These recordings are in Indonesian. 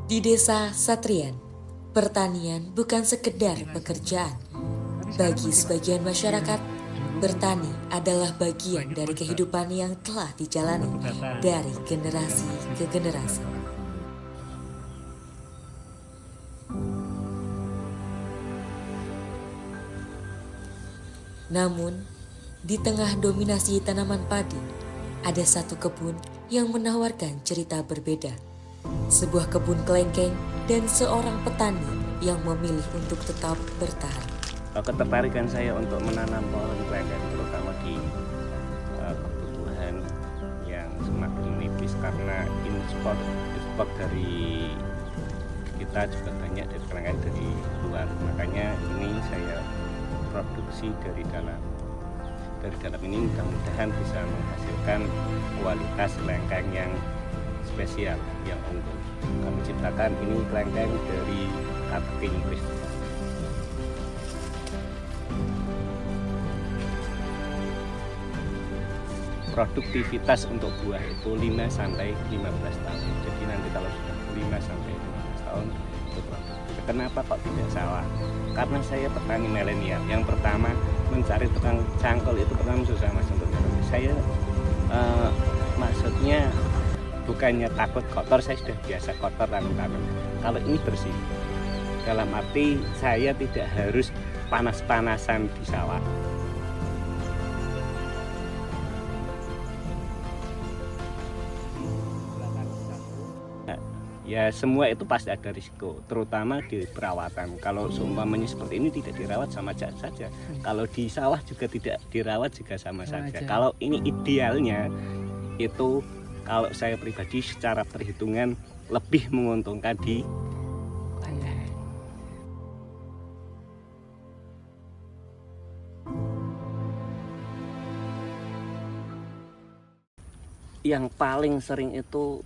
Di desa Satrian, pertanian bukan sekedar pekerjaan. Bagi sebagian masyarakat, bertani adalah bagian dari kehidupan yang telah dijalani dari generasi ke generasi. Namun, di tengah dominasi tanaman padi, ada satu kebun yang menawarkan cerita berbeda. Sebuah kebun kelengkeng dan seorang petani yang memilih untuk tetap bertahan. Ketertarikan saya untuk menanam pohon kelengkeng terutama di kebutuhan yang semakin menipis karena impor dari kita juga banyak dari kelengkeng dari luar, makanya ini saya produksi dari dalam ini mudah-mudahan bisa menghasilkan kualitas kelengkeng yang spesial, yang unggul. Kami ciptakan ini kelengkeng dari Katuk Inggris. Produktivitas untuk buah itu 5-15 tahun. Jadi nanti kalau sudah 5-15 tahun itu produktif. Kenapa kok tidak sawah? Karena saya petani milenial. Yang pertama mencari tukang cangkul itu pertama susah mas untuk mencari. Saya maksudnya bukannya takut kotor, saya sudah biasa kotor tanam. Kalau ini bersih. Dalam arti saya tidak harus panas-panasan di sawah. Ya semua itu pasti ada risiko, terutama di perawatan. Kalau seumpamanya seperti ini tidak dirawat sama saja. Kalau di sawah juga tidak dirawat juga sama saja. Kalau ini idealnya itu kalau saya pribadi secara perhitungan lebih menguntungkan di kelengkeng. Yang paling sering itu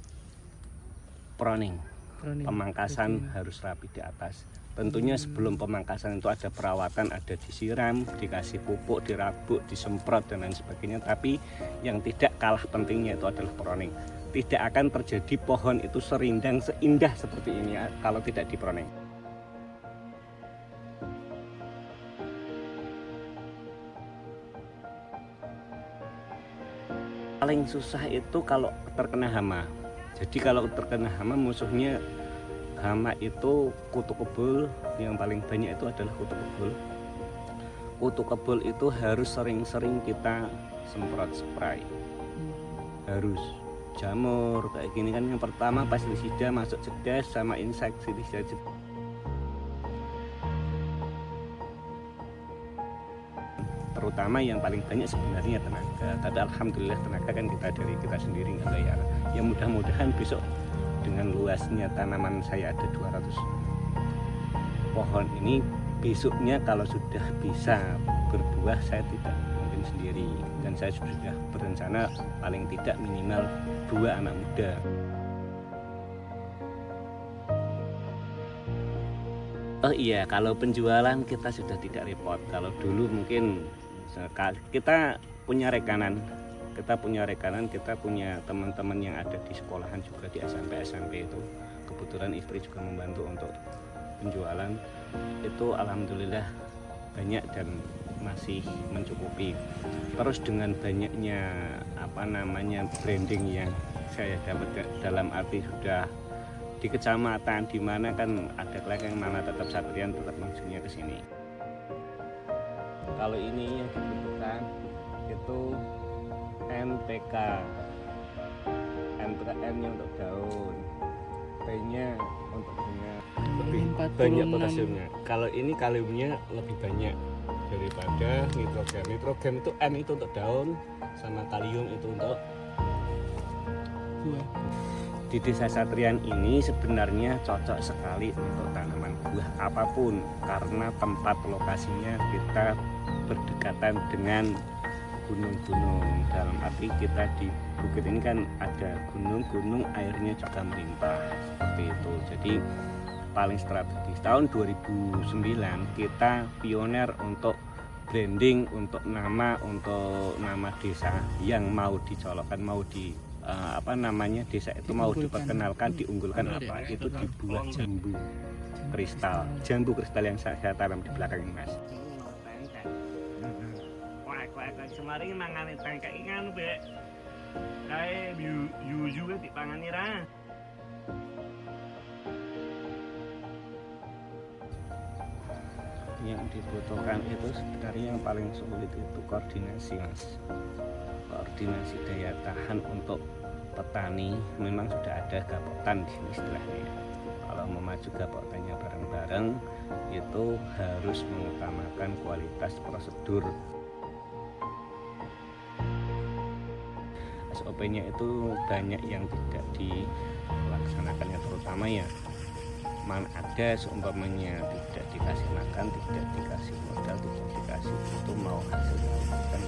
pruning. Pemangkasan harus rapi di atas. Tentunya sebelum pemangkasan itu ada perawatan, ada disiram, dikasih pupuk, dirabuk, disemprot dan lain sebagainya. Tapi yang tidak kalah pentingnya itu adalah pruning. Tidak akan terjadi pohon itu serindang seindah seperti ini kalau tidak di pruning. Paling susah itu kalau terkena hama. Jadi kalau terkena hama musuhnya hama itu kutu kebul, yang paling banyak itu adalah kutu kebul. Kutu kebul itu harus sering-sering kita semprot spray. Harus jamur kayak gini kan, yang pertama pestisida masuk cerdas sama insektisida. Terutama yang paling banyak sebenarnya tenaga, tapi alhamdulillah tenaga kan kita dari kita sendiri nggak bayar. Ya mudah-mudahan besok dengan luasnya tanaman saya ada 200 pohon ini, besoknya kalau sudah bisa berbuah saya tidak mungkin sendiri, dan saya sudah berencana paling tidak minimal 2 anak muda. Oh iya, kalau penjualan kita sudah tidak repot. Kalau dulu mungkin kita punya rekanan, kita punya teman-teman yang ada di sekolahan juga di SMP itu. Kebetulan istri juga membantu untuk penjualan. Itu alhamdulillah banyak dan masih mencukupi. Terus dengan banyaknya branding yang saya dapat, dalam arti sudah di kecamatan di mana kan ada kelengkeng, mana tetap Satrian tetap maksudnya ke sini. Kalau ini yang dibutuhkan itu NPK, N-nya untuk daun, P-nya untuk bunga, lebih banyak potasiumnya. Kalau ini kaliumnya lebih banyak daripada nitrogen. Nitrogen itu N itu untuk daun, sama kalium itu untuk buah. Di desa Satrian ini sebenarnya cocok sekali untuk tanaman buah apapun, karena tempat lokasinya kita berdekatan dengan gunung-gunung. Dalam arti kita di bukit ini kan ada gunung-gunung, airnya juga melimpah seperti itu. Jadi paling strategis. Tahun 2009 kita pioner untuk branding, untuk nama desa yang mau dicolokkan, mau di desa itu mau diperkenalkan, diunggulkan apa? Itu di buah jambu kristal yang saya tanam di belakang ini, Mas. Semarin mangane tengkek nganu, Bek. Kae yuyu dipangani ra. Yang dibutuhkan itu sebenarnya yang paling sulit itu koordinasi, Mas. Koordinasi daya tahan untuk petani memang sudah ada gapotan di sini istilahnya. Kalau mau maju gapotannya bareng-bareng itu harus mengutamakan kualitas prosedur. SOP-nya itu banyak yang tidak dilaksanakannya, terutama ya mana ada seumpamanya tidak dikasih makan, tidak dikasih modal, tidak dikasih itu mau hasilnya kan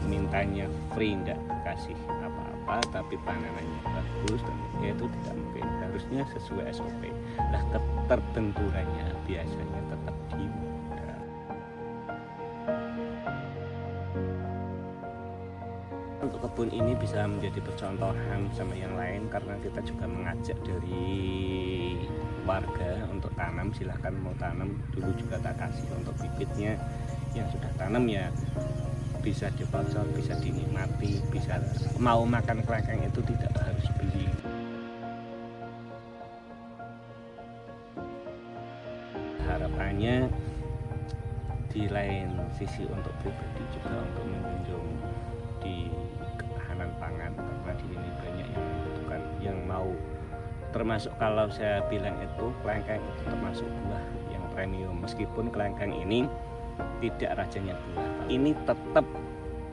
mintanya free, tidak dikasih apa-apa tapi panenannya bagus, dan ya itu tidak mungkin, harusnya sesuai SOP. Nah, keterbenturannya biasanya tetap di modal. Untuk kebun ini bisa menjadi percontohan sama yang lain karena kita juga mengajak dari warga untuk tanam. Silahkan mau tanam, dulu juga tak kasih untuk bibitnya. Yang sudah tanam ya bisa dipotong, bisa dinikmati, bisa mau makan kelengkeng itu tidak harus beli. Harapannya di lain sisi untuk pribadi juga untuk menjunjung di ketahanan pangan, karena di sini banyak yang membutuhkan, yang mau, termasuk kalau saya bilang itu kelengkeng itu termasuk buah yang premium. Meskipun kelengkeng ini tidak rajanya buah, ini tetap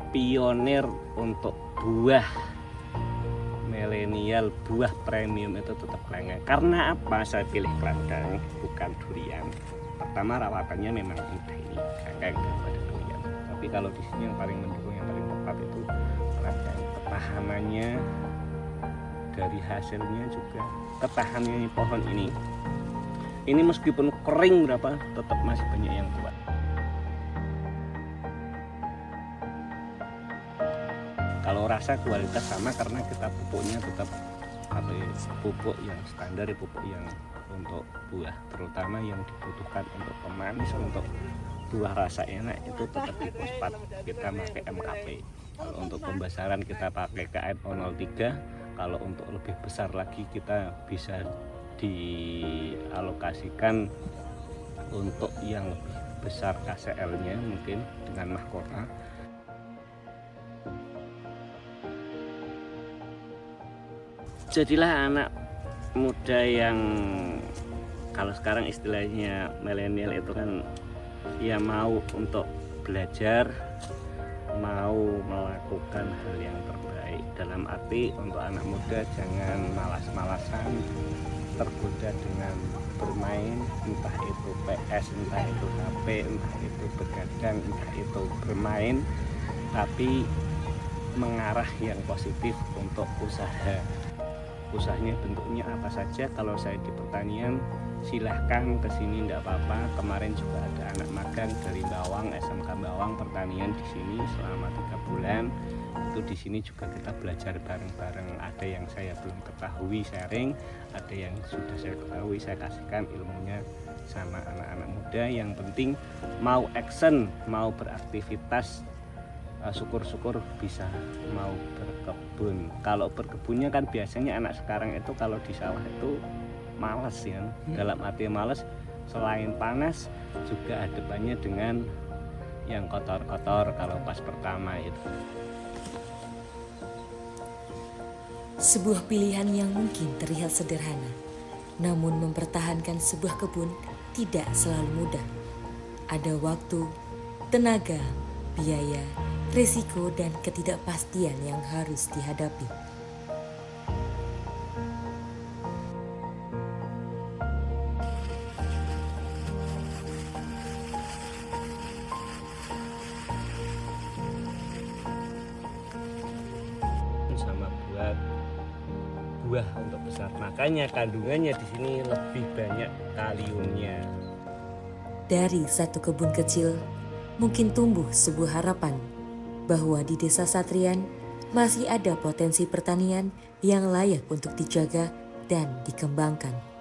pionir untuk buah milenial, buah premium itu tetap kelengkeng. Karena apa saya pilih kelengkeng bukan durian? Pertama, rawatannya memang mudah, ini kelengkeng daripada durian. Tapi kalau di sini yang paling mendukung, yang paling tepat itu kelengkeng. Ketahanannya dari hasilnya juga, ketahanannya pohon ini meskipun kering berapa tetap masih banyak yang kuat. Kalau rasa kualitas sama karena kita pupuknya tetap pupuk yang standar, pupuk yang untuk buah, terutama yang dibutuhkan untuk pemanis, untuk buah rasa enak itu tetap di fosfat, kita pakai MKP. Kalau untuk pembesaran kita pakai KN03. Kalau untuk lebih besar lagi kita bisa dialokasikan untuk yang lebih besar KCL-nya mungkin dengan mahkota. Jadilah anak muda yang kalau sekarang istilahnya milenial itu kan ya mau untuk belajar, mau melakukan hal yang terbaik. Dalam arti untuk anak muda jangan malas-malasan tergoda dengan bermain, entah itu PS, entah itu HP, entah itu begadang, entah itu bermain, tapi mengarah yang positif untuk usaha. Usahanya bentuknya apa saja. Kalau saya di pertanian silahkan kesini, tidak apa-apa. Kemarin juga ada anak magang dari Bawang, SMK Bawang pertanian di sini selama 3 bulan. Itu di sini juga kita belajar bareng-bareng. Ada yang saya belum ketahui sharing, ada yang sudah saya ketahui saya kasihkan ilmunya sama anak-anak muda. Yang penting mau action, mau beraktivitas, syukur-syukur bisa mau berkebun. Kalau berkebunnya kan biasanya anak sekarang itu kalau di sawah itu malas ya. Dalam arti malas, selain panas juga hadapannya dengan yang kotor-kotor kalau pas pertama itu. Sebuah pilihan yang mungkin terlihat sederhana, namun mempertahankan sebuah kebun tidak selalu mudah. Ada waktu, tenaga, biaya, risiko, dan ketidakpastian yang harus dihadapi. Sama buah untuk besar, makanya kandungannya di sini lebih banyak kaliumnya. Dari satu kebun kecil, mungkin tumbuh sebuah harapan bahwa di Desa Satrian masih ada potensi pertanian yang layak untuk dijaga dan dikembangkan.